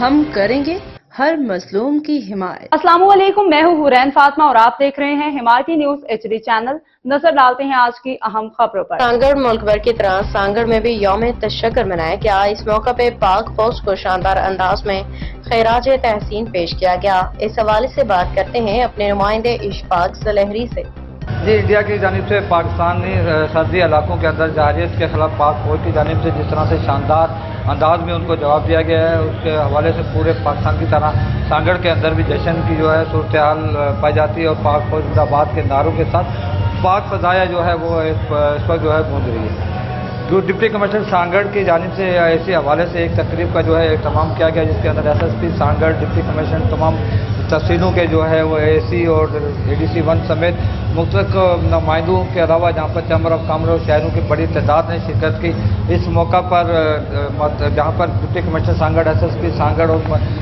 ہم کریں گے ہر مظلوم کی حمایت۔ السلام علیکم، میں ہوں حورین فاطمہ اور آپ دیکھ رہے ہیں حمایتی نیوز HD چینل۔ نظر ڈالتے ہیں آج کی اہم خبروں پر۔ سانگڑ ملک بھر کی طرح سانگڑ میں بھی یوم تشکر منایا گیا۔ اس موقع پہ پاک فوج کو شاندار انداز میں خراج تحسین پیش کیا گیا۔ اس حوالے سے بات کرتے ہیں اپنے نمائندے اشفاق سلہری سے۔ جی، انڈیا کی جانب سے پاکستانی سرحدی علاقوں کے اندر جارحیت کے خلاف پاک فوج کی جانب سے جس طرح سے شاندار انداز میں ان کو جواب دیا گیا ہے، اس کے حوالے سے پورے پاکستان کی طرح سانگڑ کے اندر بھی جشن کی جو ہے صورتحال پائی جاتی ہے اور پاک فوج زندہ باد کے نعروں کے ساتھ پاک فضائیہ جو ہے وہ اس وقت جو ہے گونج رہی ہے۔ جو ڈپٹی کمشنر سانگڑ کی جانب سے اسی حوالے سے ایک تقریب کا جو ہے اہتمام کیا گیا، جس کے اندر SSP سانگڑ، ڈپٹی کمشنر، تمام تحصیلوں کے جو ہے وہ AC اور ADC 1 سمیت مختلف نمائندوں کے علاوہ جہاں پر چیمبر آف کامرس اور شہروں کی بڑی تعداد نے شرکت کی۔ اس موقع پر جہاں پر ڈپٹی کمشنر سانگڑ، SSP سانگڑ اور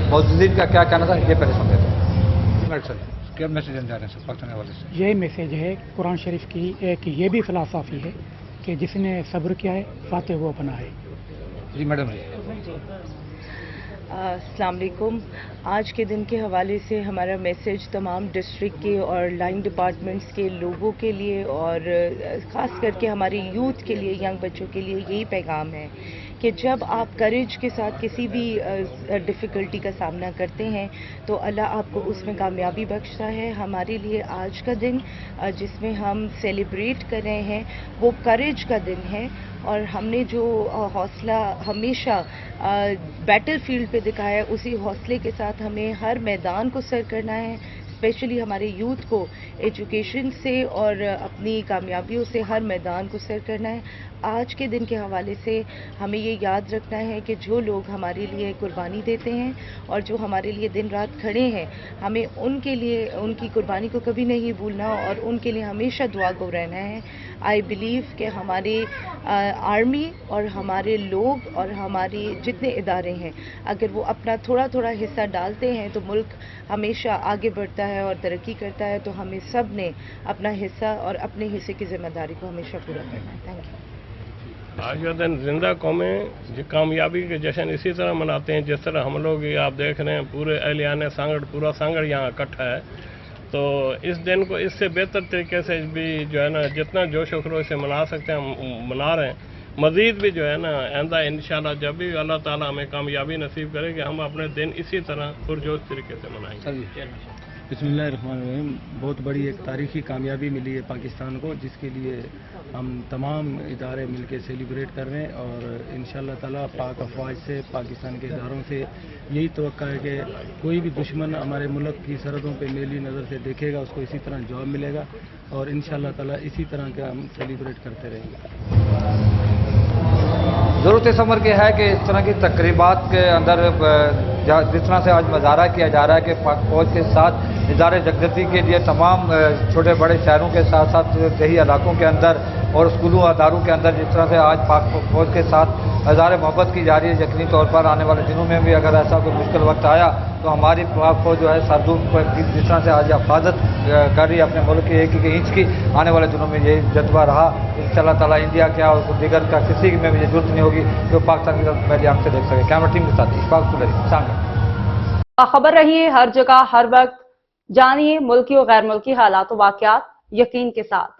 موجودین کا کیا کہنا تھا، یہ پہلے سن لیتے ہیں۔ کیا میسج جا رہے ہیں سر پاکستان حوالے سے؟ یہی میسج ہے قرآن شریف کی ایک یہ بھی فلسفی ہے کہ جس نے صبر کیا ہے فاتح وہ بنا ہے۔ جی میڈم جی۔ السلام علیکم۔ آج کے دن کے حوالے سے ہمارا میسج تمام ڈسٹرکٹ کے اور لائن ڈپارٹمنٹس کے لوگوں کے لیے اور خاص کر کے ہمارے یوتھ کے لیے، ینگ بچوں کے لیے یہی پیغام ہے کہ جب آپ کریج کے ساتھ کسی بھی ڈیفیکلٹی کا سامنا کرتے ہیں تو اللہ آپ کو اس میں کامیابی بخشتا ہے۔ ہمارے لیے آج کا دن جس میں ہم سیلیبریٹ کر رہے ہیں وہ کریج کا دن ہے، اور ہم نے جو حوصلہ ہمیشہ بیٹل فیلڈ پہ دکھایا ہے، اسی حوصلے کے ساتھ ہمیں ہر میدان کو سر کرنا ہے، اسپیشلی ہمارے یوتھ کو ایجوکیشن سے اور اپنی کامیابیوں سے ہر میدان کو سر کرنا ہے۔ آج کے دن کے حوالے سے ہمیں یہ یاد رکھنا ہے کہ جو لوگ ہمارے لیے قربانی دیتے ہیں اور جو ہمارے لیے دن رات کھڑے ہیں، ہمیں ان کے لیے ان کی قربانی کو کبھی نہیں بھولنا اور ان کے لیے ہمیشہ دعا گو رہنا ہے۔ آئی بلیو کہ ہمارے آرمی اور ہمارے لوگ اور ہماری جتنے ادارے ہیں، اگر وہ اپنا تھوڑا تھوڑا حصہ ڈالتے ہیں تو ملک ہمیشہ آگے بڑھتا ہے اور ترقی کرتا ہے۔ تو ہمیں سب نے اپنا حصہ اور اپنے حصے کی ذمہ داری کو ہمیشہ پورا کرنا ہے۔ Thank you. آج کا دن زندہ قومیں کامیابی کے جشن اسی طرح مناتے ہیں جس طرح ہم لوگ آپ دیکھ رہے ہیں پورے اہلیان سانگڑ، پورا سانگڑ یہاں اکٹھا ہے۔ تو اس دن کو اس سے بہتر طریقے سے بھی جو ہے نا جتنا جوش و خروش سے منا سکتے ہیں ہم منا رہے ہیں۔ مزید بھی جو ہے نا آئندہ انشاءاللہ جب بھی اللہ تعالیٰ ہمیں کامیابی نصیب کرے کہ ہم اپنے دن اسی طرح پرجوش طریقے سے منائیں گے۔ بسم اللہ الرحمن الرحیم۔ بہت بڑی ایک تاریخی کامیابی ملی ہے پاکستان کو، جس کے لیے ہم تمام ادارے مل کے سیلیبریٹ کر رہے ہیں، اور انشاءاللہ تعالیٰ پاک افواج سے، پاکستان کے اداروں سے یہی توقع ہے کہ کوئی بھی دشمن ہمارے ملک کی سرحدوں پہ میلی نظر سے دیکھے گا، اس کو اسی طرح جواب ملے گا، اور انشاءاللہ تعالیٰ اسی طرح کا ہم سیلیبریٹ کرتے رہیں گے۔ ضرورت اس عمر کی ہے کہ اس طرح کی تقریبات کے اندر جس طرح سے آج مظاہرہ کیا جا رہا ہے کہ پاک فوج کے ساتھ ادارے یکجہتی کے لیے تمام چھوٹے بڑے شہروں کے ساتھ ساتھ دیہی علاقوں کے اندر اور اسکولوں اداروں کے اندر جس طرح سے آج پاک فوج کے ساتھ اظہار محبت کی جا رہی ہے، یقینی طور پر آنے والے دنوں میں بھی اگر ایسا کوئی مشکل وقت آیا تو ہماری پاک فوج جو ہے سرحدوں پر جس طرح سے آج حفاظت کر رہی ہے اپنے ملک کی ایک انچ کی، آنے والے دنوں میں یہ جذبہ رہا انشاءاللہ تعالیٰ انڈیا کیا اور دیگر کا کسی میں بھی یہ ضرورت نہیں ہوگی جو پاکستان کی طرف میری آنکھ سے دیکھ سکے۔ کیمرہ ٹیم کے ساتھ اشفاق سلہری، سانگڑ۔ خبر رہیے ہر جگہ ہر وقت، جانیے ملکی اور غیر ملکی حالات و واقعات یقین کے ساتھ۔